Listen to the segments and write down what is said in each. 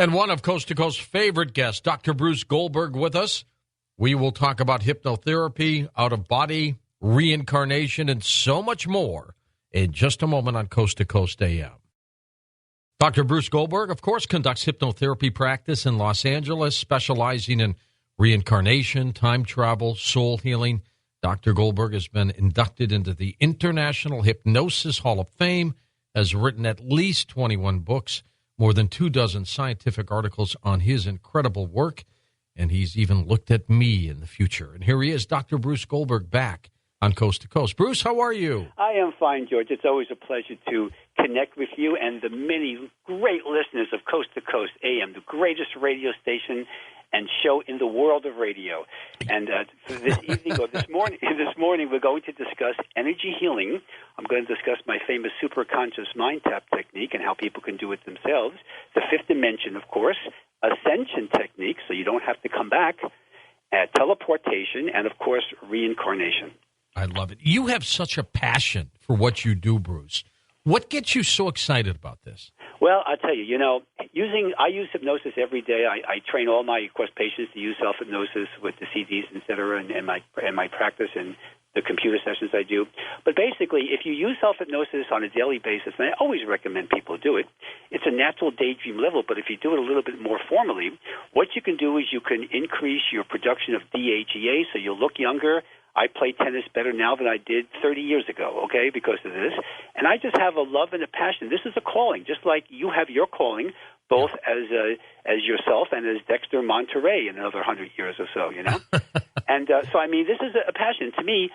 And one of Coast to Coast's favorite guests, Dr. Bruce Goldberg, with us. We will talk about hypnotherapy, out-of-body, reincarnation, and so much more in just a moment on Coast to Coast AM. Dr. Bruce Goldberg, of course, conducts hypnotherapy practice in Los Angeles, specializing in reincarnation, time travel, soul healing. Dr. Goldberg has been inducted into the International Hypnosis Hall of Fame, has written at least 21 books, more than 24 scientific articles on his incredible work, and he's even looked at me in the future. And here he is, Dr. Bruce Goldberg, back on Coast to Coast. Bruce, how are you? I am fine, George. It's always a pleasure to connect with you and the many great listeners of Coast to Coast AM, the greatest radio station and show in the world of radio. And this evening or this morning, we're going to discuss energy healing. I'm going to discuss my famous Superconscious Mind Tap technique and how people can do it themselves. The fifth dimension, of course, ascension technique, so you don't have to come back, teleportation, and, of course, reincarnation. I love it. You have such a passion for what you do, Bruce. What gets you so excited about this? Well, I'll tell you, I use hypnosis every day. I train all my, of course, patients to use self-hypnosis with the CDs, et cetera, and my practice and the computer sessions I do. But basically, if you use self-hypnosis on a daily basis, and I always recommend people do it, it's a natural daydream level, but if you do it a little bit more formally, what you can do is you can increase your production of DHEA so you'll look younger. I play tennis better now than I did 30 years ago, okay, because of this. And I just have a love and a passion. This is a calling, just like you have your calling, both as yourself and as Dexter Monterey in another 100 years or so, And so, I mean, this is a passion. To me,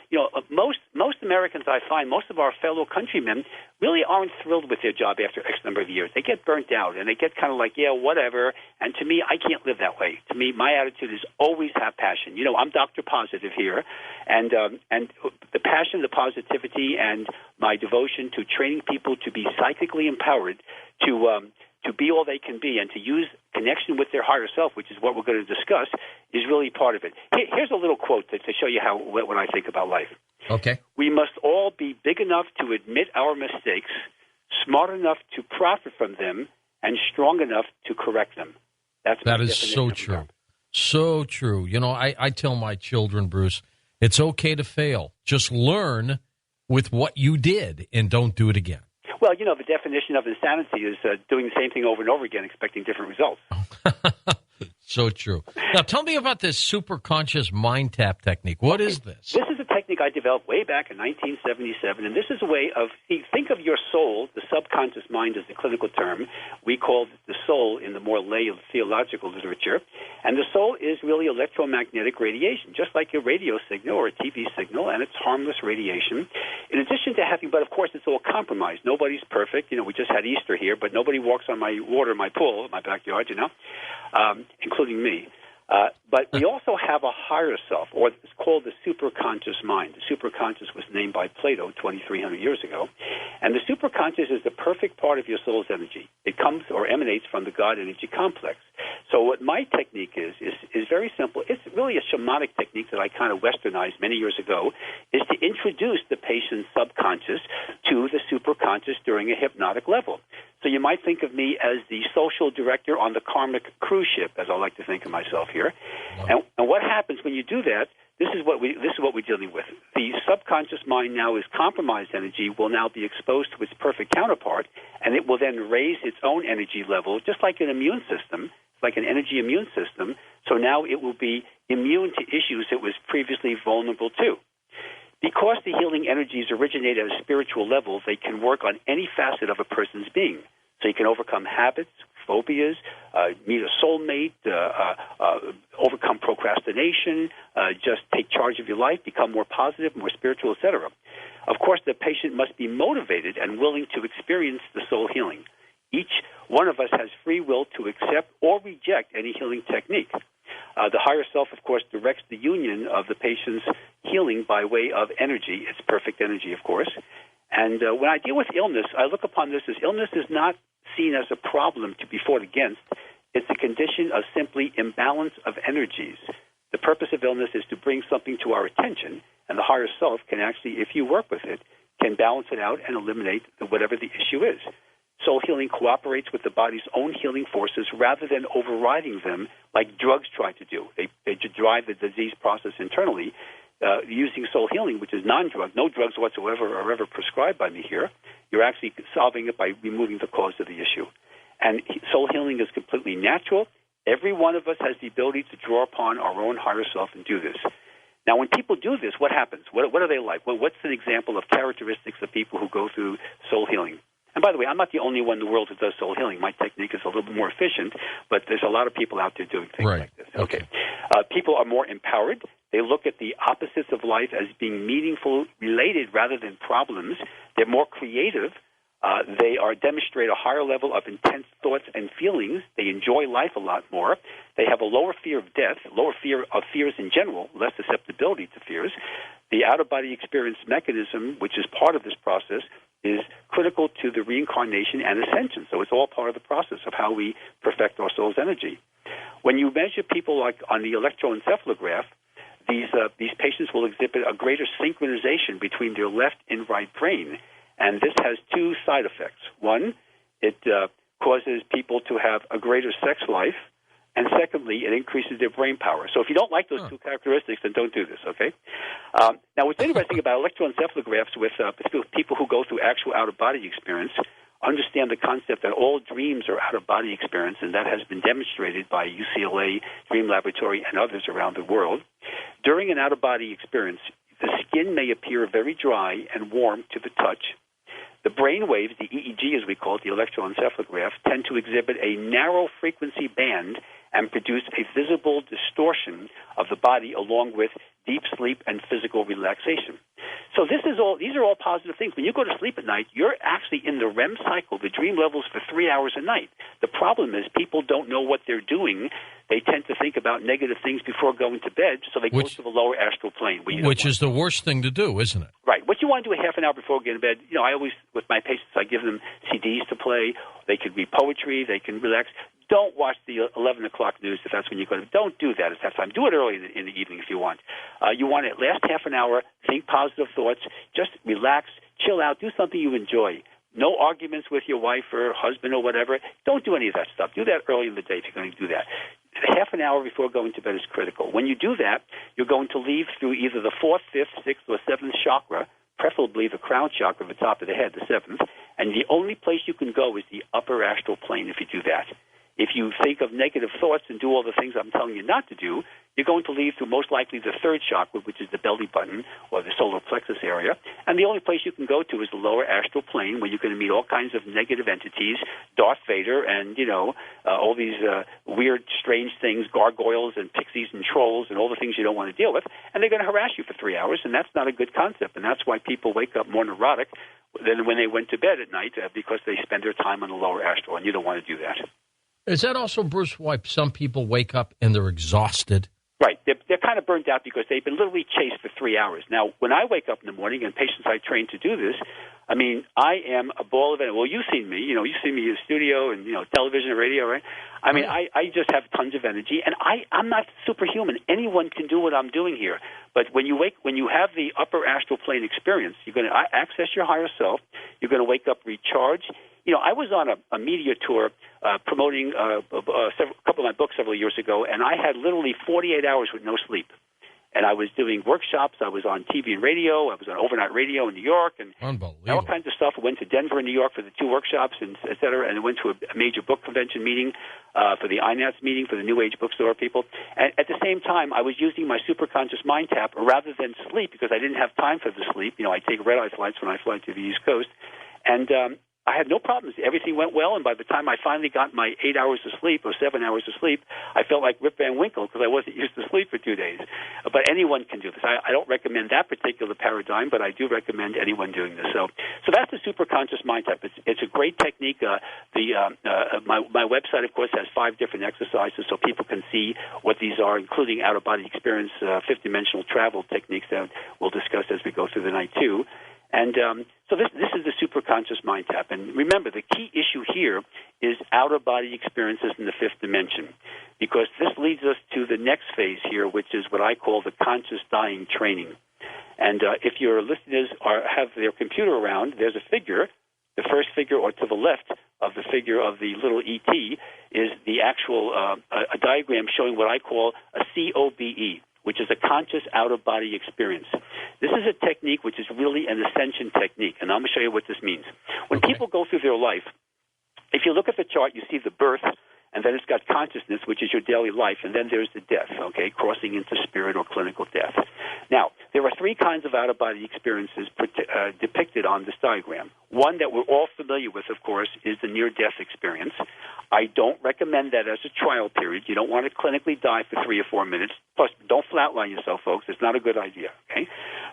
most Americans I find, most of our fellow countrymen really aren't thrilled with their job after X number of years. They get burnt out, and they get kind of like, yeah, whatever. And to me, I can't live that way. To me, my attitude is always have passion. I'm Dr. Positive here, and the passion, the positivity, and my devotion to training people to be psychically empowered to be all they can be and to use connection with their higher self, which is what we're going to discuss, is really part of it. Here's a little quote to show you what I think about life. Okay. We must all be big enough to admit our mistakes, smart enough to profit from them, and strong enough to correct them. That is so true. So true. I tell my children, Bruce, it's okay to fail. Just learn with what you did and don't do it again. Well, the definition of insanity is doing the same thing over and over again, expecting different results. So true. Now, tell me about this Superconscious Mind Tap technique. What is this? This is a technique I developed way back in 1977, and this is a way of, think of your soul. The subconscious mind is the clinical term. We call it the soul in the more lay of theological literature. And the soul is really electromagnetic radiation, just like a radio signal or a TV signal, and it's harmless radiation. In addition to having, but of course it's all compromised. Nobody's perfect. We just had Easter here, but nobody walks on my water, my pool, my backyard, including me. But we also have a higher self, or it's called the superconscious mind. The superconscious was named by Plato 2,300 years ago. And the superconscious is the perfect part of your soul's energy. It comes or emanates from the God energy complex. So what my technique is very simple. It's really a shamanic technique that I kind of westernized many years ago, is to introduce the patient's subconscious to the superconscious during a hypnotic level. So you might think of me as the social director on the karmic cruise ship, as I like to think of myself here. Wow. And what happens when you do that? This is what we're dealing with. The subconscious mind now is compromised energy will now be exposed to its perfect counterpart, and it will then raise its own energy level, just like an immune system, like an energy immune system. So now it will be immune to issues it was previously vulnerable to. Because the healing energies originate at a spiritual level, they can work on any facet of a person's being. So you can overcome habits, phobias, meet a soulmate, overcome procrastination, just take charge of your life, become more positive, more spiritual, etc. Of course, the patient must be motivated and willing to experience the soul healing. Each one of us has free will to accept or reject any healing technique. The higher self, of course, directs the union of the patient's healing by way of energy. It's perfect energy, of course. And when I deal with illness, I look upon this as illness is not seen as a problem to be fought against. It's a condition of simply imbalance of energies. The purpose of illness is to bring something to our attention, and the higher self can actually, if you work with it, can balance it out and eliminate whatever the issue is. Soul healing cooperates with the body's own healing forces rather than overriding them like drugs try to do. They drive the disease process internally. Using soul healing, which is non-drug, no drugs whatsoever are ever prescribed by me here, you're actually solving it by removing the cause of the issue. And soul healing is completely natural. Every one of us has the ability to draw upon our own higher self and do this. Now, when people do this, what happens? What are they like? Well, what's an example of characteristics of people who go through soul healing? And by the way, I'm not the only one in the world who does soul healing. My technique is a little bit more efficient, but there's a lot of people out there doing things like this. Okay. People are more empowered. They look at the opposites of life as being meaningful, related rather than problems. They're more creative. They demonstrate a higher level of intense thoughts and feelings. They enjoy life a lot more. They have a lower fear of death, lower fear of fears in general, less susceptibility to fears. The out-of-body experience mechanism, which is part of this process, is critical to the reincarnation and ascension. So it's all part of the process of how we perfect our soul's energy. When you measure people like on the electroencephalograph, these patients will exhibit a greater synchronization between their left and right brain. And this has two side effects. One, it causes people to have a greater sex life. And secondly, it increases their brain power. So if you don't like those two characteristics, then don't do this, okay? Now, what's interesting about electroencephalographs with people who go through actual out-of-body experience understand the concept that all dreams are out-of-body experience, and that has been demonstrated by UCLA Dream Laboratory and others around the world. During an out-of-body experience, the skin may appear very dry and warm to the touch. The brain waves, the EEG as we call it, the electroencephalograph, tend to exhibit a narrow frequency band and produce a visible distortion of the body along with deep sleep and physical relaxation. So these are all positive things. When you go to sleep at night, you're actually in the REM cycle, the dream levels, for 3 hours a night. The problem is people don't know what they're doing. They tend to think about negative things before going to bed, so they go to the lower astral plane. Which is the worst thing to do, isn't it? Right. What you want to do a half an hour before getting to bed, I always, with my patients, I give them CDs to play. They can read poetry. They can relax. Don't watch the 11 o'clock news if that's when you go to. Don't do that at that time. Do it early in the evening if you want. You want to last half an hour, think positive thoughts, just relax, chill out, do something you enjoy. No arguments with your wife or husband or whatever. Don't do any of that stuff. Do that early in the day if you're going to do that. Half an hour before going to bed is critical. When you do that, you're going to leave through either the 4th, 5th, 6th, or 7th chakra, preferably the crown chakra, the top of the head, the 7th, and the only place you can go is the upper astral plane if you do that. If you think of negative thoughts and do all the things I'm telling you not to do, you're going to leave through most likely the 3rd chakra, which is the belly button or the solar plexus area. And the only place you can go to is the lower astral plane, where you're going to meet all kinds of negative entities, Darth Vader and, all these weird, strange things, gargoyles and pixies and trolls and all the things you don't want to deal with. And they're going to harass you for 3 hours, and that's not a good concept. And that's why people wake up more neurotic than when they went to bed at night because they spend their time on the lower astral, and you don't want to do that. Is that also, Bruce, why some people wake up and they're exhausted? Right. They're kind of burnt out because they've been literally chased for 3 hours. Now, when I wake up in the morning, and patients I train to do this, I am a ball of energy. Well, you've seen me. You've seen me in the studio and, television and radio, right? I just have tons of energy, and I'm not superhuman. Anyone can do what I'm doing here. But when you have the upper astral plane experience, you're going to access your higher self. You're going to wake up recharged. I was on a media tour promoting a couple of my books several years ago, and I had literally 48 hours with no sleep. And I was doing workshops. I was on TV and radio. I was on overnight radio in New York, and all kinds of stuff. I went to Denver and New York for the 2 workshops, and et cetera, and I went to a major book convention meeting for the INATS meeting for the New Age Bookstore people. And at the same time, I was using my Superconscious Mind Tap rather than sleep because I didn't have time for the sleep. I take red-eye flights when I fly to the East Coast. And I had no problems. Everything went well, and by the time I finally got my 8 hours of sleep or 7 hours of sleep, I felt like Rip Van Winkle because I wasn't used to sleep for 2 days. But anyone can do this. I don't recommend that particular paradigm, but I do recommend anyone doing this. So that's the Superconscious Mind Tap. It's a great technique. My website, of course, has 5 different exercises so people can see what these are, including out-of-body experience, 5th-dimensional travel techniques that we'll discuss as we go through the night, too. And so this is the Superconscious Mind Tap. And remember, the key issue here is out-of-body experiences in the 5th dimension, because this leads us to the next phase here, which is what I call the conscious dying training. And if your listeners have their computer around, there's a figure the first figure, or to the left of the figure of the little ET, is the actual a diagram showing what I call a COBE, which is a conscious out-of-body experience. This is a technique which is really an ascension technique, and I'm going to show you what this means. When people go through their life, if you look at the chart, you see the birth, and then it's got consciousness, which is your daily life, and then there's the death, okay, crossing into spirit or clinical death. Now, there are three kinds of out-of-body experiences depicted on this diagram. One that we're all familiar with, of course, is the near-death experience. I don't recommend that as a trial period. You don't want to clinically die for 3 or 4 minutes. Plus, don't flatline yourself, folks. It's not a good idea, okay?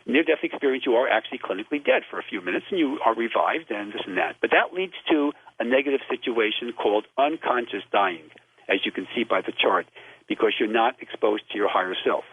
Near-death experience, you are actually clinically dead for a few minutes, and you are revived and this and that. But that leads to a negative situation called unconscious dying, as you can see by the chart, because you're not exposed to your higher self.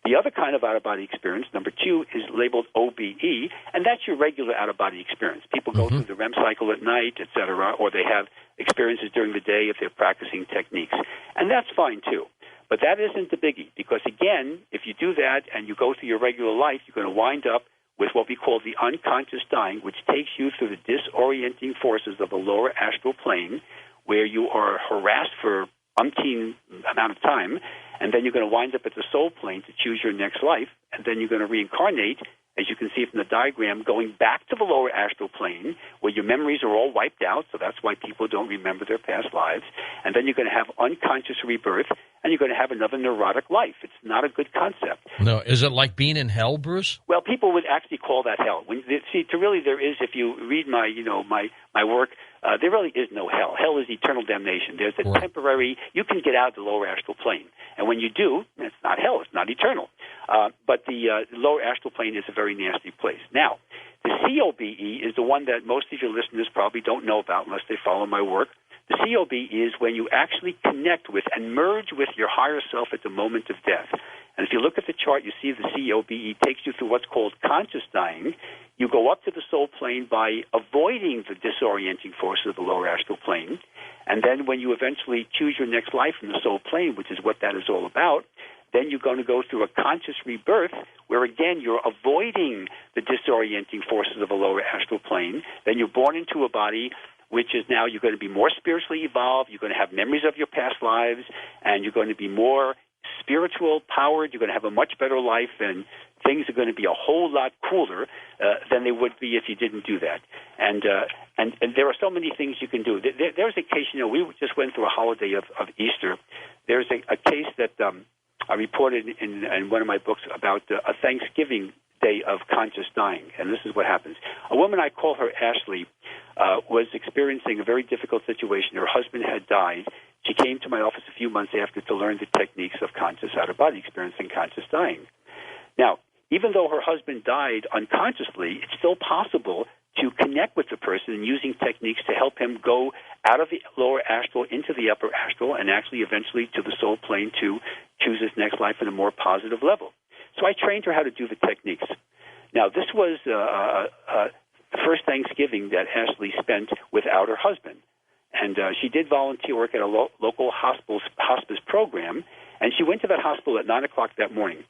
The other kind of out-of-body experience, number 2, is labeled OBE, and that's your regular out-of-body experience. People go through the REM cycle at night, et cetera, or they have experiences during the day if they're practicing techniques. And that's fine, too. But that isn't the biggie, because, again, if you do that and you go through your regular life, you're going to wind up with what we call the unconscious dying, which takes you through the disorienting forces of the lower astral plane, where you are harassed for umpteen amount of time, and then you're going to wind up at the soul plane to choose your next life, and then you're going to reincarnate, as you can see from the diagram, going back to the lower astral plane, where your memories are all wiped out, so that's why people don't remember their past lives, and then you're going to have unconscious rebirth, and you're going to have another neurotic life. It's not a good concept. No, is it like being in hell, Bruce? Well, people would actually call that hell. There is, if you read my work, there really is no hell. Hell is eternal damnation. There's a temporary, you can get out of the lower astral plane. And when you do, it's not hell, it's not eternal. But the lower astral plane is a very nasty place. Now, the COBE is the one that most of your listeners probably don't know about unless they follow my work. The COBE is when you actually connect with and merge with your higher self at the moment of death. And if you look at the chart, you see the COBE takes you through what's called conscious dying. You go up to the soul plane by avoiding the disorienting forces of the lower astral plane. And then when you eventually choose your next life in the soul plane, which is what that is all about, then you're going to go through a conscious rebirth where, again, you're avoiding the disorienting forces of the lower astral plane. Then you're born into a body which is now you're going to be more spiritually evolved. You're going to have memories of your past lives, and you're going to be more spiritual powered. You're going to have a much better life, and things are going to be a whole lot cooler than they would be if you didn't do that. And there are so many things you can do. There's a case, we just went through a holiday of Easter. There's a case that I reported in one of my books about a Thanksgiving day of conscious dying, and this is what happens. A woman, I call her Ashley, was experiencing a very difficult situation. Her husband had died. She came to my office a few months after to learn the techniques of conscious out-of-body experience and conscious dying. Now, even though her husband died unconsciously, it's still possible to connect with the person using techniques to help him go out of the lower astral into the upper astral and actually eventually to the soul plane to choose his next life in a more positive level. So I trained her how to do the techniques. Now, this was the first Thanksgiving that Ashley spent without her husband. And she did volunteer work at a local hospice program, and she went to that hospital at 9 o'clock that morning.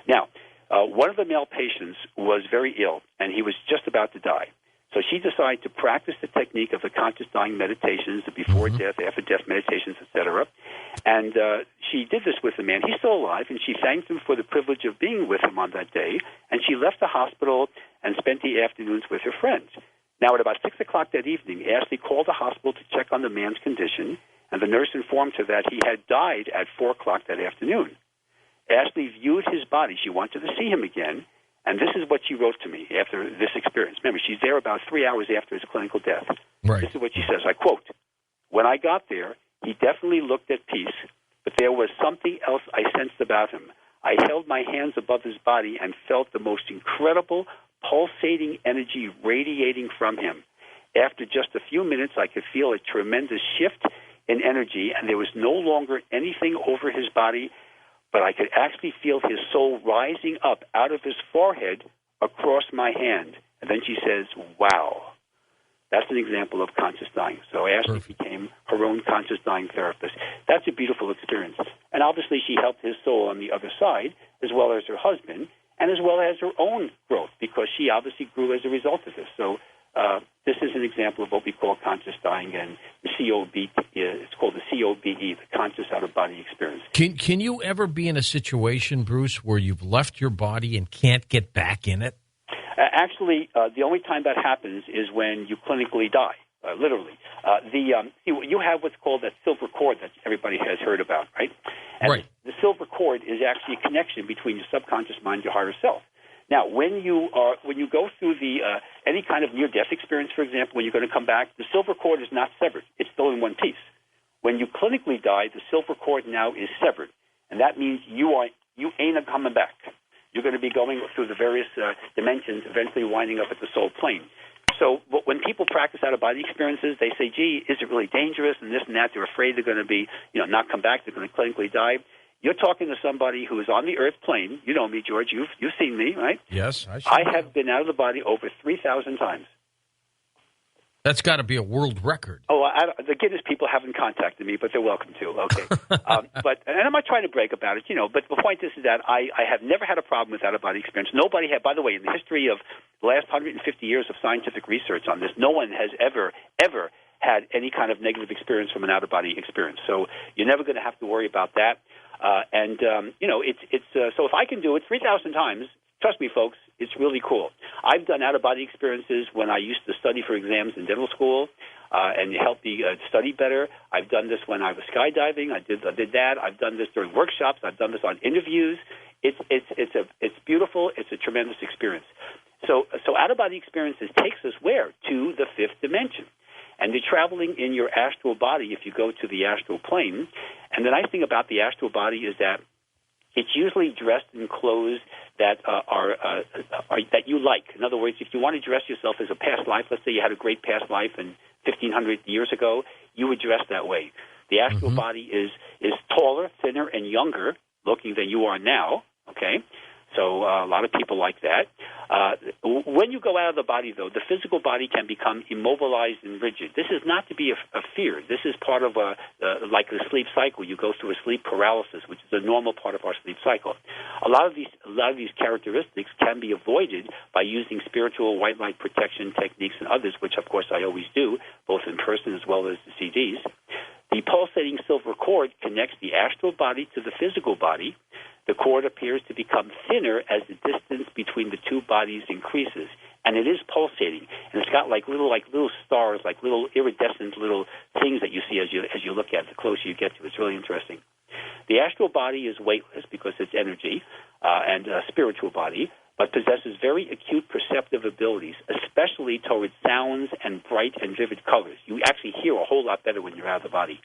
Now, one of the male patients was very ill, and he was just about to die. So she decided to practice the technique of the conscious dying meditations, the before-death, after-death meditations, etc. And she did this with the man. He's still alive, and she thanked him for the privilege of being with him on that day. And she left the hospital and spent the afternoons with her friends. Now, at about 6 o'clock that evening, Ashley called the hospital to check on the man's condition, and the nurse informed her that he had died at 4 o'clock that afternoon. Ashley viewed his body. She wanted to see him again. And this is what she wrote to me after this experience. Remember, she's there about 3 hours after his clinical death. Right. This is what she says. I quote, "When I got there, he definitely looked at peace, but there was something else I sensed about him. I held my hands above his body and felt the most incredible, pulsating energy radiating from him. After just a few minutes, I could feel a tremendous shift in energy, and there was no longer anything over his body, but I could actually feel his soul rising up out of his forehead across my hand." And then she says, "Wow." That's an example of conscious dying. So Ashley became her own conscious dying therapist. That's a beautiful experience. And obviously she helped his soul on the other side, as well as her husband, and as well as her own growth, because she obviously grew as a result of this. So This is an example of what we call conscious dying, and the COB, it's called the COBE, the conscious out-of-body experience. Can you ever be in a situation, Bruce, where you've left your body and can't get back in it? Actually, the only time that happens is when you clinically die, literally. You have what's called that silver cord that everybody has heard about, right? And right. The silver cord is actually a connection between your subconscious mind and your higher self. Now, when you go through any kind of near-death experience, for example, when you're going to come back, the silver cord is not severed. It's still in one piece. When you clinically die, the silver cord now is severed, and that means you ain't coming back. You're going to be going through the various dimensions, eventually winding up at the soul plane. So when people practice out-of-body experiences, they say, gee, is it really dangerous, and this and that. They're afraid they're going to be, not come back. They're going to clinically die. You're talking to somebody who is on the earth plane. You know me, George. You've seen me, right? Yes, I have been out of the body over 3,000 times. That's got to be a world record. Oh, the Guinness people haven't contacted me, but they're welcome to. Okay, and I'm not trying to brag about it, But the point is that I have never had a problem with out-of-body experience. Nobody had, by the way, in the history of the last 150 years of scientific research on this, no one has ever had any kind of negative experience from an out-of-body experience. So you're never going to have to worry about that. So if I can do it 3,000 times, trust me, folks, it's really cool. I've done out-of-body experiences when I used to study for exams in dental school, and it helped me study better. I've done this when I was skydiving. I did that. I've done this during workshops. I've done this on interviews. It's beautiful. It's a tremendous experience. So out-of-body experiences takes us where? To the fifth dimension. And you're traveling in your astral body if you go to the astral plane. And the nice thing about the astral body is that it's usually dressed in clothes that that you like. In other words, if you want to dress yourself as a past life, let's say you had a great past life in 1,500 years ago, you would dress that way. The astral body is taller, thinner, and younger looking than you are now, okay? So a lot of people like that. When you go out of the body, though, the physical body can become immobilized and rigid. This is not to be a fear. This is part of like the sleep cycle. You go through a sleep paralysis, which is a normal part of our sleep cycle. A lot of these characteristics can be avoided by using spiritual white light protection techniques and others, which, of course, I always do, both in person as well as the CDs. The pulsating silver cord connects the astral body to the physical body. The cord appears to become thinner as the distance between the two bodies increases, and it is pulsating. And it's got like little stars, like little iridescent little things that you see as you look at it. The closer you get to it, it's really interesting. The astral body is weightless because it's energy and a spiritual body, but possesses very acute perceptive abilities, especially towards sounds and bright and vivid colors. You actually hear a whole lot better when you're out of the body.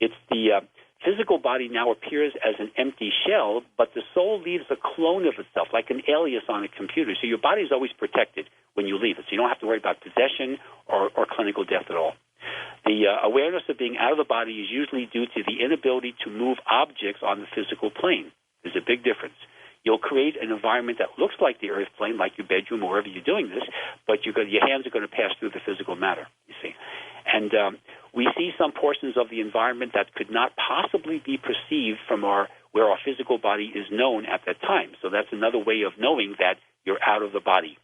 It's the physical body now appears as an empty shell, but the soul leaves a clone of itself, like an alias on a computer. So your body is always protected when you leave it, so you don't have to worry about possession or clinical death at all. The awareness of being out of the body is usually due to the inability to move objects on the physical plane. There's a big difference. You'll create an environment that looks like the earth plane, like your bedroom or wherever you're doing this, but your hands are going to pass through the physical matter, you see. And we see some portions of the environment that could not possibly be perceived from where our physical body is known at that time. So that's another way of knowing that you're out of the body.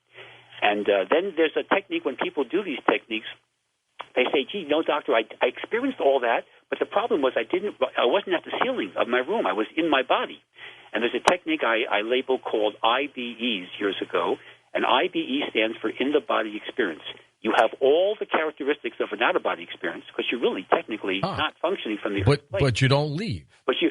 And then there's a technique when people do these techniques. They say, gee, no, doctor, I experienced all that, but the problem was I wasn't at the ceiling of my room. I was in my body. And there's a technique I labeled called IBEs years ago, and IBE stands for in-the-body experience. You have all the characteristics of an out-of-body experience because you're really technically not functioning from the earth plane. But you don't leave. But you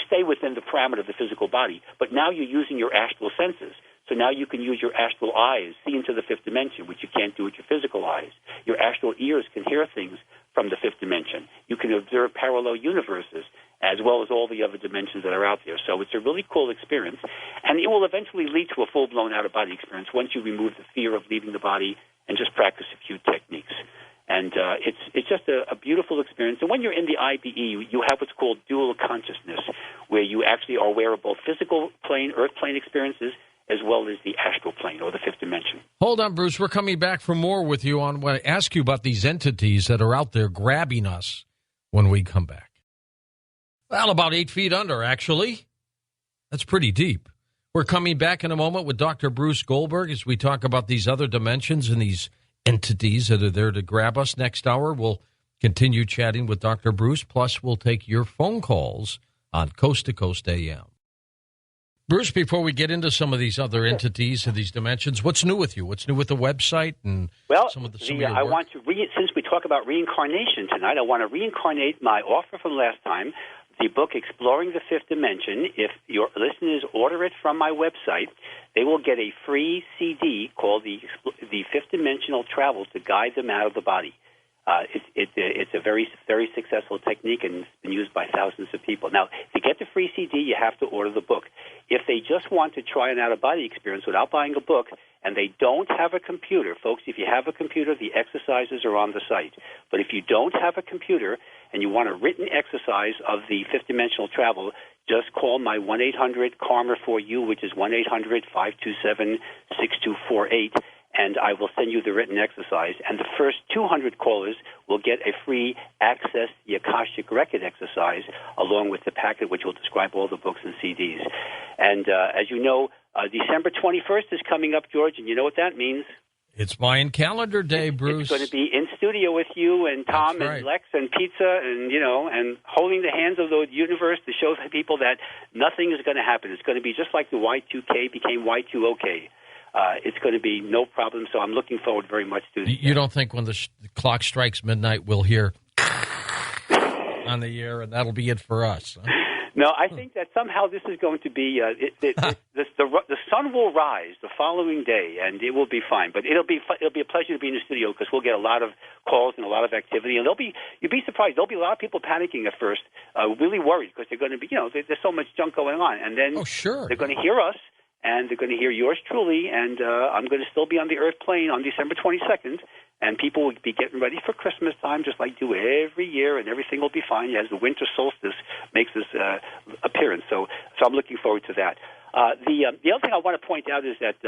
stay within the parameter of the physical body. But now you're using your astral senses. So now you can use your astral eyes, see into the fifth dimension, which you can't do with your physical eyes. Your astral ears can hear things from the fifth dimension. You can observe parallel universes as well as all the other dimensions that are out there. So it's a really cool experience. And it will eventually lead to a full-blown out-of-body experience once you remove the fear of leaving the body and just practice a few techniques. And it's just a beautiful experience. And when you're in the IBE, you have what's called dual consciousness, where you actually are aware of both physical plane, earth plane experiences, as well as the astral plane or the fifth dimension. Hold on, Bruce. We're coming back for more with you on what I ask you about these entities that are out there grabbing us when we come back. Well, about 8 feet under, actually. That's pretty deep. We're coming back in a moment with Dr. Bruce Goldberg as we talk about these other dimensions and these entities that are there to grab us. Next hour, we'll continue chatting with Dr. Bruce, plus we'll take your phone calls on Coast to Coast AM. Bruce, before we get into some of these other entities and these dimensions, what's new with you? What's new with the website and some of your work? I want to since we talk about reincarnation tonight, I want to reincarnate my offer from last time, the book Exploring the Fifth Dimension. If your listeners order it from my website, they will get a free CD called the Fifth Dimensional Travel to guide them out of the body. It's a very, very successful technique, and it's been used by thousands of people. Now, to get the free CD, you have to order the book. If they just want to try an out-of-body experience without buying a book, and they don't have a computer, folks, if you have a computer, the exercises are on the site. But if you don't have a computer and you want a written exercise of the fifth dimensional travel, just call my 1-800-KARMA-4U, which is 1-800-527-6248. And I will send you the written exercise. And the first 200 callers will get a free Access the Akashic Record exercise, along with the packet, which will describe all the books and CDs. And as you know, December 21st is coming up, George, and you know what that means? It's Mayan calendar day, Bruce. It's going to be in studio with you and Tom and Lex and pizza and, and holding the hands of the universe to show the people that nothing is going to happen. It's going to be just like the Y2K became Y2OK. It's going to be no problem, so I'm looking forward very much to it. You don't think when the clock strikes midnight we'll hear on the air, and that'll be it for us? Huh? No, I think that somehow this is going to be the sun will rise the following day, and it will be fine. But it'll be a pleasure to be in the studio because we'll get a lot of calls and a lot of activity, and you'll be surprised. There'll be a lot of people panicking at first, really worried because they're going to be there's so much junk going on, and then they're going to hear us. And they're going to hear yours truly, and I'm going to still be on the Earth plane on December 22nd, and people will be getting ready for Christmas time just like do every year, and everything will be fine as the winter solstice makes its appearance. So I'm looking forward to that. The other thing I want to point out is that,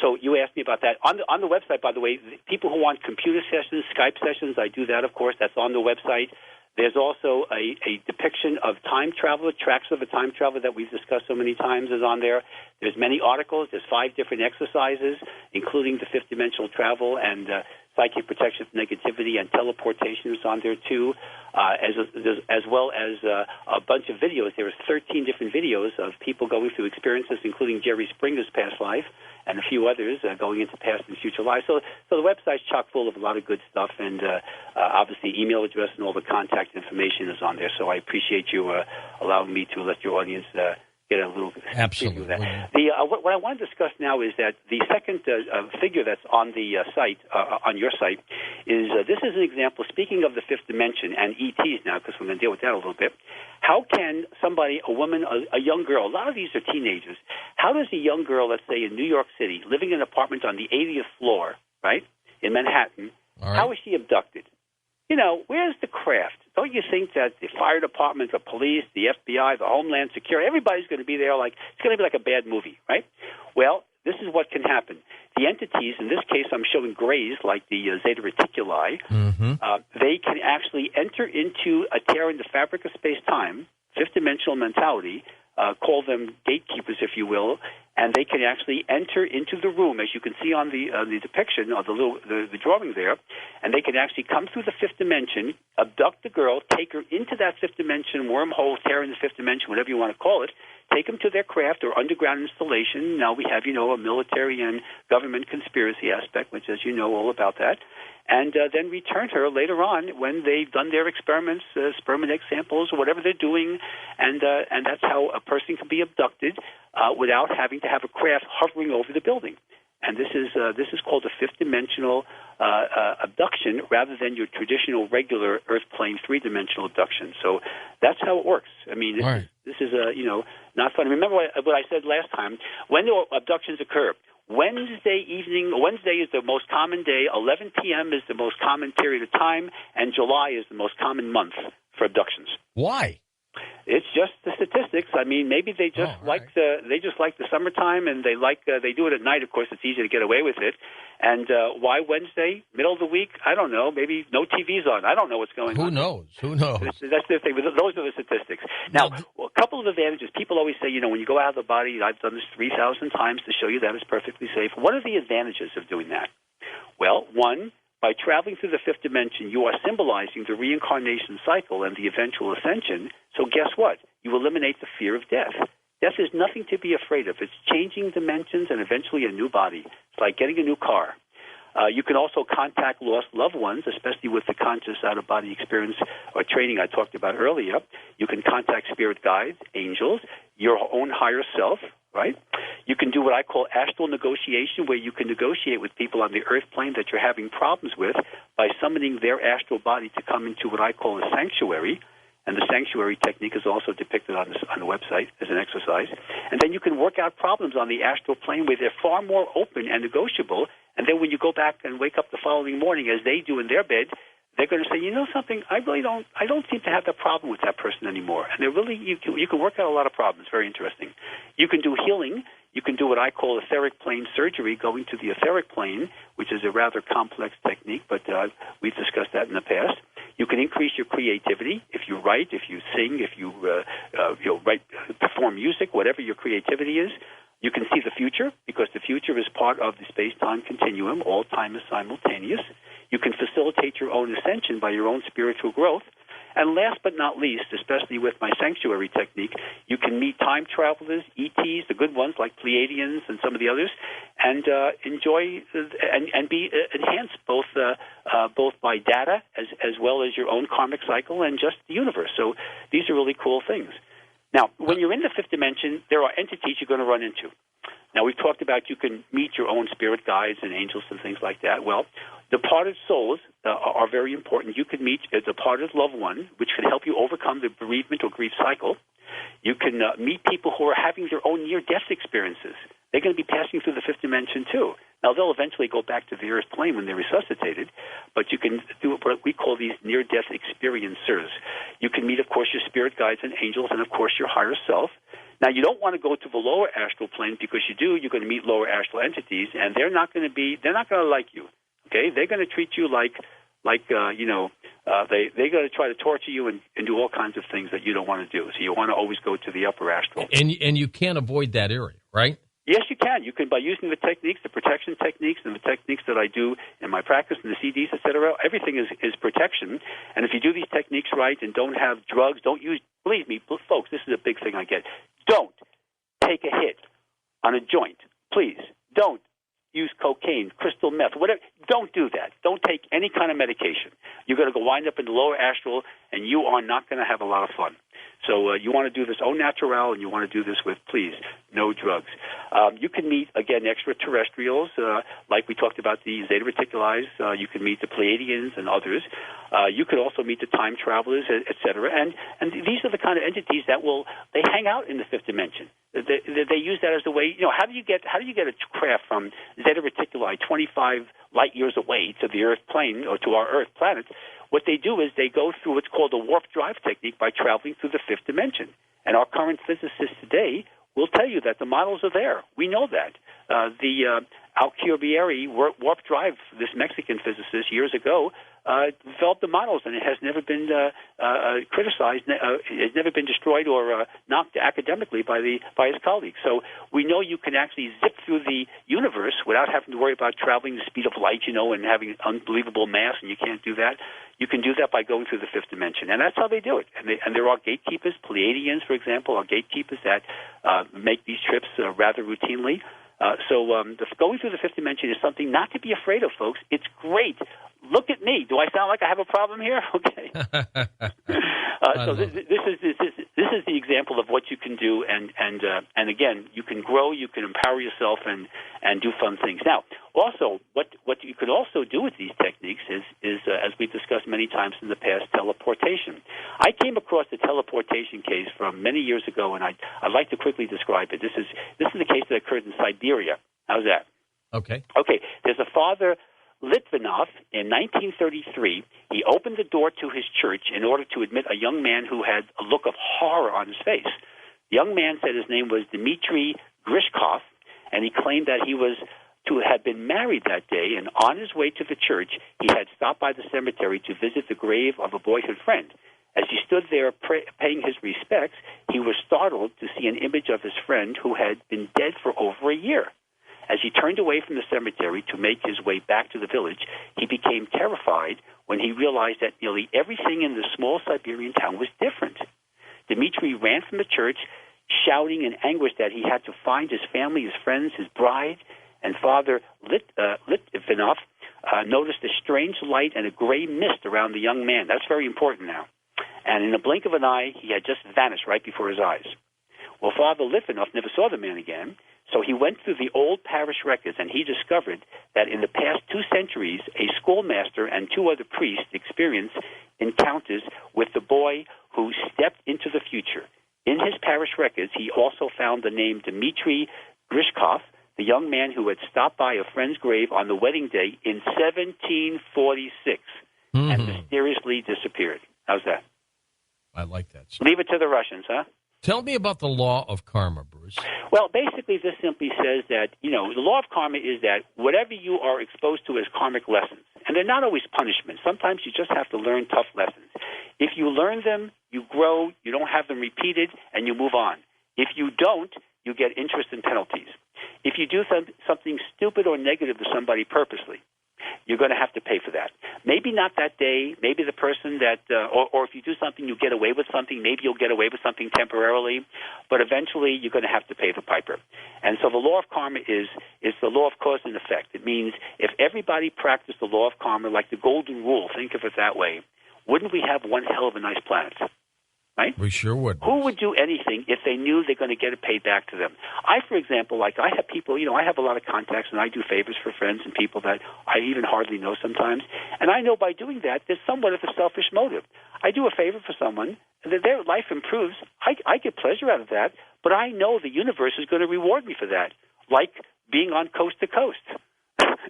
so you asked me about that. On the website, by the way, people who want computer sessions, Skype sessions, I do that, of course. That's on the website. There's also a depiction of time travel, tracks of a time traveler that we've discussed so many times is on there. There's many articles. There's 5 different exercises, including the fifth dimensional travel and psychic protection from negativity and teleportation is on there too, as well as a bunch of videos. There are 13 different videos of people going through experiences, including Jerry Springer's past life and a few others going into past and future lives. So the website's chock full of a lot of good stuff, and obviously email address and all the contact information is on there. So I appreciate you allowing me to let your audience get a little bit Absolutely. of that. What I want to discuss now is that the second figure that's on the site, on your site, is this is an example, speaking of the fifth dimension and ETs now, because we're going to deal with that a little bit. How can somebody, a woman, a young girl, a lot of these are teenagers, how does a young girl, let's say in New York City, living in an apartment on the 80th floor, right, in Manhattan, how is she abducted? Where's the craft? Don't you think that the fire department, the police, the FBI, the Homeland Security, everybody's going to be there it's going to be like a bad movie, right? Well, this is what can happen. The entities, in this case I'm showing grays like the Zeta Reticuli, they can actually enter into a tear in the fabric of space-time, fifth-dimensional mentality, call them gatekeepers, if you will, and they can actually enter into the room, as you can see on the depiction of the drawing there, and they can actually come through the fifth dimension, abduct the girl, take her into that fifth dimension, wormhole, tear in the fifth dimension, whatever you want to call it, take them to their craft or underground installation. Now we have, a military and government conspiracy aspect, which, as you know, all about that, and then return her later on when they've done their experiments, sperm and egg samples, or whatever they're doing, and that's how a person can be abducted without having to have a craft hovering over the building. And this is called a fifth-dimensional abduction rather than your traditional regular Earth plane three-dimensional abduction. So that's how it works. I mean, this is not fun. Remember what I said last time. When the abductions occur, Wednesday is the most common day, 11 p.m. is the most common period of time, and July is the most common month for abductions. Why? It's just the statistics. I mean, maybe they just like the summertime, and they do it at night. Of course, it's easy to get away with it. And why Wednesday, middle of the week? I don't know. Maybe no TV's on. I don't know what's going on. Who knows? That's the thing. Those are the statistics. Now, a couple of advantages. People always say, when you go out of the body, I've done this 3,000 times to show you that it's perfectly safe. What are the advantages of doing that? Well, one, by traveling through the fifth dimension, you are symbolizing the reincarnation cycle and the eventual ascension. So guess what? You eliminate the fear of death. Death is nothing to be afraid of. It's changing dimensions and eventually a new body. It's like getting a new car. You can also contact lost loved ones, especially with the conscious out-of-body experience or training I talked about earlier. You can contact spirit guides, angels, your own higher self, right? You can do what I call astral negotiation, where you can negotiate with people on the earth plane that you're having problems with by summoning their astral body to come into what I call a sanctuary. And the sanctuary technique is also depicted on the website as an exercise. And then you can work out problems on the astral plane where they're far more open and negotiable. And then when you go back and wake up the following morning, as they do in their bed, they're going to say, something, I don't seem to have that problem with that person anymore. And they're really, you can work out a lot of problems. Very interesting. You can do healing. You can do what I call etheric plane surgery, going to the etheric plane, which is a rather complex technique, but we've discussed that in the past. You can increase your creativity if you write, if you sing, if you perform music, whatever your creativity is. You can see the future, because the future is part of the space-time continuum. All time is simultaneous. You can facilitate your own ascension by your own spiritual growth. And last but not least, especially with my sanctuary technique, you can meet time travelers, ETs, the good ones like Pleiadians and some of the others, and enjoy and be enhanced both by data as well as your own karmic cycle and just the universe. So these are really cool things. Now, when you're in the fifth dimension, there are entities you're going to run into. Now, we've talked about you can meet your own spirit guides and angels and things like that. Well, departed souls are very important. You can meet a departed loved one, which can help you overcome the bereavement or grief cycle. You can meet people who are having their own near-death experiences. They're going to be passing through the fifth dimension, too. Now, they'll eventually go back to the earth plane when they're resuscitated, but you can do what we call these near-death experiencers. You can meet, of course, your spirit guides and angels and, of course, your higher self. Now, you don't want to go to the lower astral plane, because you're going to meet lower astral entities, and they're not going to like you. Okay, they're going to treat you they're going to try to torture you and do all kinds of things that you don't want to do. So you want to always go to the upper astral. And you can't avoid that area, right? Yes, you can. You can, by using the techniques, the protection techniques, and the techniques that I do in my practice, and the CDs, et cetera. Everything is protection. And if you do these techniques right and don't have drugs, don't use, believe me, folks, this is a big thing I get. Don't take a hit on a joint. Please, don't use cocaine, crystal meth, whatever. Don't do that. Don't take any kind of medication. You're going to go wind up in the lower astral, and you are not going to have a lot of fun. So you want to do this au naturel, and you want to do this with, please, no drugs. You can meet, again, extraterrestrials, like we talked about the Zeta Reticuli. You can meet the Pleiadians and others. You could also meet the time travelers, et cetera. And these are the kind of entities that they hang out in the fifth dimension. They use that as a way. How do you get a craft from Zeta Reticuli 25 light years away to the Earth plane or to our Earth planet? What they do is they go through what's called a warp drive technique by traveling through the fifth dimension. And our current physicists today will tell you that the models are there. We know that. The Alcubierre warp drive, this Mexican physicist years ago, developed the models, and it has never been criticized. It's never been destroyed or knocked academically by his colleagues. So we know you can actually zip through the universe without having to worry about traveling the speed of light, and having unbelievable mass, and you can't do that. You can do that by going through the fifth dimension, and that's how they do it. And there are gatekeepers, Pleiadians, for example, are gatekeepers that make these trips rather routinely. So going through the fifth dimension is something not to be afraid of, folks. It's great. Look at me. Do I sound like I have a problem here? Okay. So this is the example of what you can do, and again, you can grow, you can empower yourself, and do fun things. Now, also, what you could also do with these techniques is as we've discussed many times in the past, teleportation. I came across the teleportation case from many years ago, and I'd like to quickly describe it. This is a case that occurred in Siberia. How's that? Okay. Okay. There's a father Litvinov, in 1933, he opened the door to his church in order to admit a young man who had a look of horror on his face. The young man said his name was Dmitry Grishkov, and he claimed that he was to have been married that day, and on his way to the church, he had stopped by the cemetery to visit the grave of a boyhood friend. As he stood there paying his respects, he was startled to see an image of his friend who had been dead for over a year. As he turned away from the cemetery to make his way back to the village, he became terrified when he realized that nearly everything in the small Siberian town was different. Dmitry ran from the church, shouting in anguish that he had to find his family, his friends, his bride, and Father Litvinov noticed a strange light and a gray mist around the young man. That's very important now. And in the blink of an eye, he had just vanished right before his eyes. Well, Father Litvinov never saw the man again, so he went through the old parish records, and he discovered that in the past 2 centuries, a schoolmaster and 2 other priests experienced encounters with the boy who stepped into the future. In his parish records, he also found the name Dmitry Grishkov, the young man who had stopped by a friend's grave on the wedding day in 1746 and mysteriously disappeared. How's that? I like that. Leave it to the Russians, huh? Tell me about the law of karma, Bruce. Well, basically, this simply says that, the law of karma is that whatever you are exposed to as karmic lessons, and they're not always punishments. Sometimes you just have to learn tough lessons. If you learn them, you grow, you don't have them repeated, and you move on. If you don't, you get interest and penalties. If you do something stupid or negative to somebody purposely, you're going to have to pay for that. Maybe not that day. Maybe the person that, or if you do something, you get away with something. Maybe you'll get away with something temporarily, but eventually you're going to have to pay the piper. And so the law of karma is the law of cause and effect. It means if everybody practiced the law of karma like the golden rule, think of it that way, wouldn't we have one hell of a nice planet? Right? We sure would. Who would do anything if they knew they're going to get it paid back to them? I, for example, I have people, I have a lot of contacts, and I do favors for friends and people that I even hardly know sometimes. And I know by doing that, there's somewhat of a selfish motive. I do a favor for someone, and their life improves. I get pleasure out of that, but I know the universe is going to reward me for that, like being on Coast to Coast,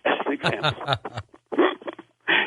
as an example.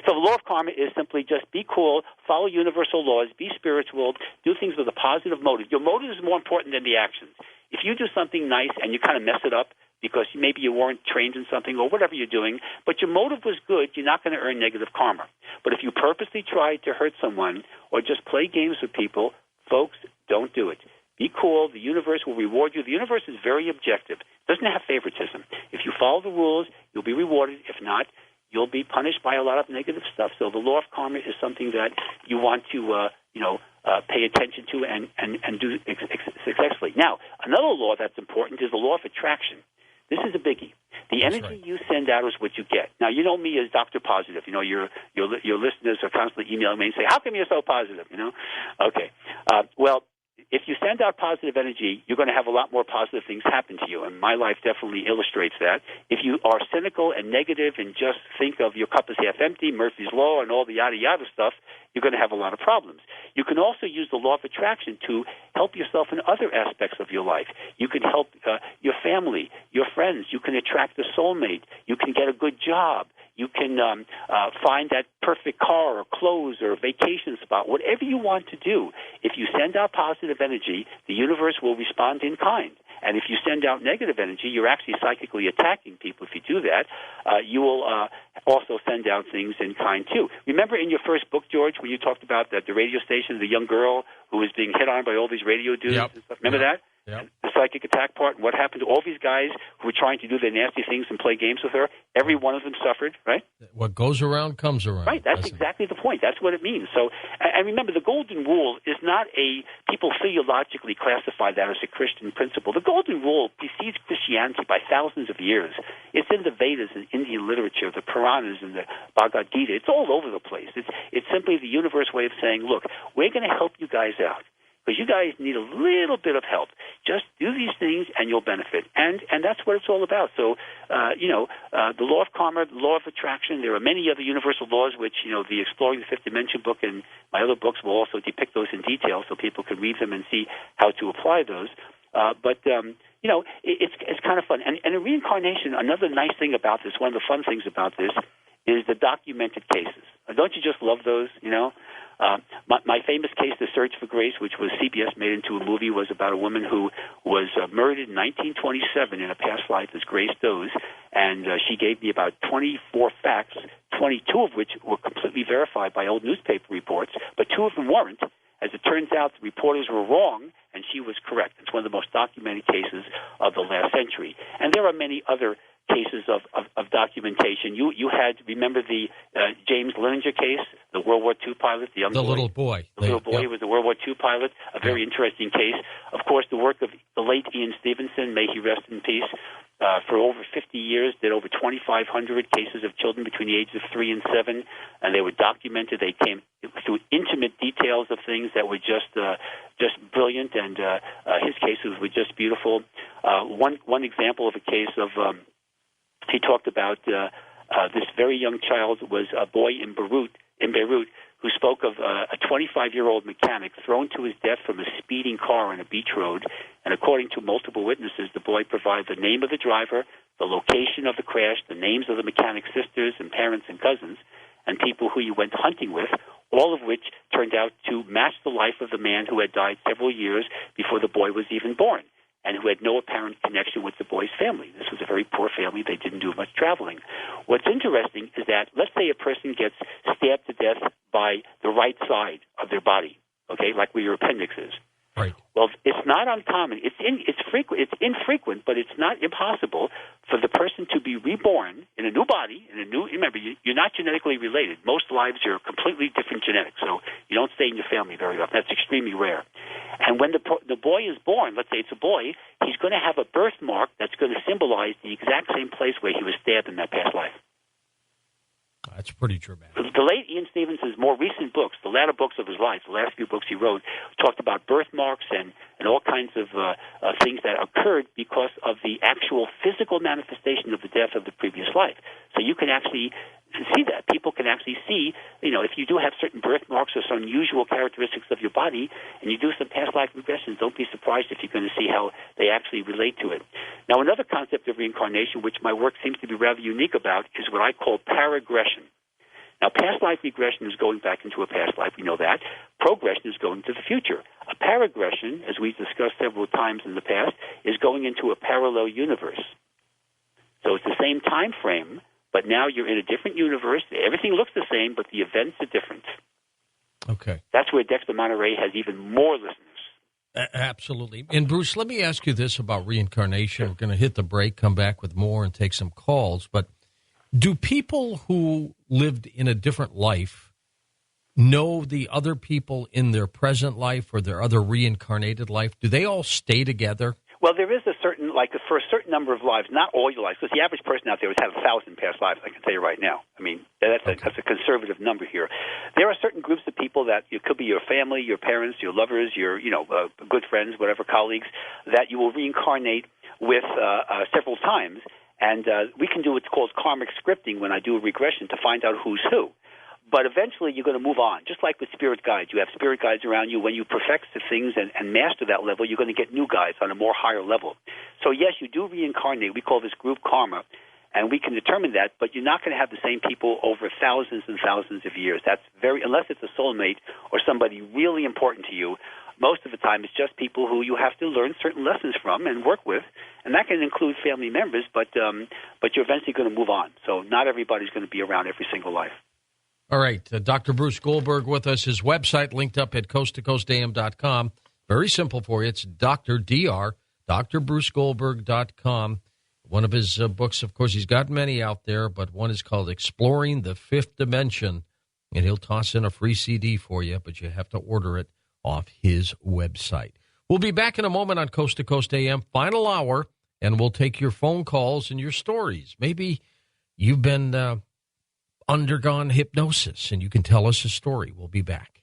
So the law of karma is simply just be cool, follow universal laws, be spiritual, do things with a positive motive. Your motive is more important than the actions. If you do something nice and you kind of mess it up because maybe you weren't trained in something or whatever you're doing, but your motive was good, you're not going to earn negative karma. But if you purposely try to hurt someone or just play games with people, folks, don't do it. Be cool. The universe will reward you. The universe is very objective. It doesn't have favoritism. If you follow the rules, you'll be rewarded. If not, you'll be punished by a lot of negative stuff. So the law of karma is something that you want to, pay attention to and do successfully. Now, another law that's important is the law of attraction. This is a biggie. The energy you send out is what you get. Now, you know me as Dr. Positive. Your listeners are constantly emailing me and say, how come you're so positive? Okay. Well, if you send out positive energy, you're going to have a lot more positive things happen to you, and my life definitely illustrates that. If you are cynical and negative and just think of your cup as half empty, Murphy's Law, and all the yada-yada stuff, you're going to have a lot of problems. You can also use the law of attraction to help yourself in other aspects of your life. You can help your family, your friends. You can attract a soulmate. You can get a good job. You can find that perfect car or clothes or vacation spot, whatever you want to do. If you send out positive energy, the universe will respond in kind. And if you send out negative energy, you're actually psychically attacking people. If you do that, you will also send out things in kind, too. Remember in your first book, George, when you talked about the radio station, the young girl who was being hit on by all these radio dudes and stuff? Remember that? Yep. The psychic attack part, and what happened to all these guys who were trying to do their nasty things and play games with her. Every one of them suffered, right? What goes around comes around. Right, that's exactly the point. That's what it means. So, and remember, the golden rule is not people theologically classify that as a Christian principle. The golden rule precedes Christianity by thousands of years. It's in the Vedas and Indian literature, the Puranas and the Bhagavad Gita. It's all over the place. It's simply the universe way of saying, look, we're going to help you guys out, because you guys need a little bit of help. Just do these things and you'll benefit. And that's what it's all about. So, the law of karma, the law of attraction, there are many other universal laws which, the Exploring the Fifth Dimension book and my other books will also depict those in detail so people can read them and see how to apply those. It's kind of fun. And in reincarnation, another nice thing about this, one of the fun things about this, is the documented cases. Don't you just love those, you know? My famous case, The Search for Grace, which was CBS made into a movie, was about a woman who was murdered in 1927 in a past life as Grace Doe's, and she gave me about 24 facts, 22 of which were completely verified by old newspaper reports, but 2 of them weren't. As it turns out, the reporters were wrong, and she was correct. It's one of the most documented cases of the last century. And there are many other cases of documentation. You had, remember the James Linenger case, the World War II pilot, the little boy. The little boy who was the World War II pilot, a very interesting case. Of course, the work of the late Ian Stevenson, may he rest in peace, for over 50 years, did over 2,500 cases of children between the ages of 3 and 7, and they were documented. They came through intimate details of things that were just brilliant, and his cases were just beautiful. One example of a case of he talked about this very young child was a boy in Beirut, who spoke of a 25-year-old mechanic thrown to his death from a speeding car on a beach road. And according to multiple witnesses, the boy provided the name of the driver, the location of the crash, the names of the mechanic's sisters and parents and cousins, and people who he went hunting with, all of which turned out to match the life of the man who had died several years before the boy was even born, and who had no apparent connection with the boy's family. This was a very poor family. They didn't do much traveling. What's interesting is that, let's say a person gets stabbed to death by the right side of their body, okay, like where your appendix is. Right. Well, it's not uncommon. It's infrequent, but it's not impossible for the person to be reborn in a new body, remember, you're not genetically related. Most lives are completely different genetics, so you don't stay in your family very often. That's extremely rare. And when the boy is born, let's say it's a boy, he's going to have a birthmark that's going to symbolize the exact same place where he was stabbed in that past life. That's pretty dramatic. The late Ian Stevenson's more recent books, the latter books of his life, the last few books he wrote, talked about birthmarks and all kinds of things that occurred because of the actual physical manifestation of the death of the previous life. So you can actually see that. People can actually see, if you do have certain birthmarks or some unusual characteristics of your body, and you do some past life regressions, don't be surprised if you're going to see how they actually relate to it. Now, another concept of reincarnation, which my work seems to be rather unique about, is what I call paragression. Now, past life regression is going back into a past life. We know that. Progression is going to the future. A paragression, as we've discussed several times in the past, is going into a parallel universe. So it's the same time frame, but now you're in a different universe. Everything looks the same, but the events are different. Okay. That's where Dexter Monterey has even more listeners. Absolutely. And, Bruce, let me ask you this about reincarnation. We're going to hit the break, come back with more, and take some calls. But do people who lived in a different life know the other people in their present life or their other reincarnated life? Do they all stay together? Well, there is a certain, for a certain number of lives, not all your lives, because the average person out there has had 1,000 past lives, I can tell you right now. I mean, that's a conservative number here. There are certain groups of people that it could be your family, your parents, your lovers, your good friends, whatever, colleagues, that you will reincarnate with several times. And we can do what's called karmic scripting when I do a regression to find out who's who. But eventually you're going to move on. Just like with spirit guides. You have spirit guides around you. When you perfect the things and master that level, you're going to get new guides on a more higher level. So, yes, you do reincarnate. We call this group karma, and we can determine that, but you're not going to have the same people over thousands and thousands of years. That's unless it's a soulmate or somebody really important to you. Most of the time it's just people who you have to learn certain lessons from and work with, and that can include family members, but you're eventually going to move on. So not everybody's going to be around every single life. All right. Dr. Bruce Goldberg with us. His website linked up at coasttocoastam.com. Very simple for you. It's drbrucegoldberg.com. One of his books, of course, he's got many out there, but one is called Exploring the Fifth Dimension, and he'll toss in a free CD for you, but you have to order it off his website. We'll be back in a moment on Coast to Coast AM, final hour, and we'll take your phone calls and your stories. Maybe you've been undergone hypnosis, and you can tell us a story. We'll be back.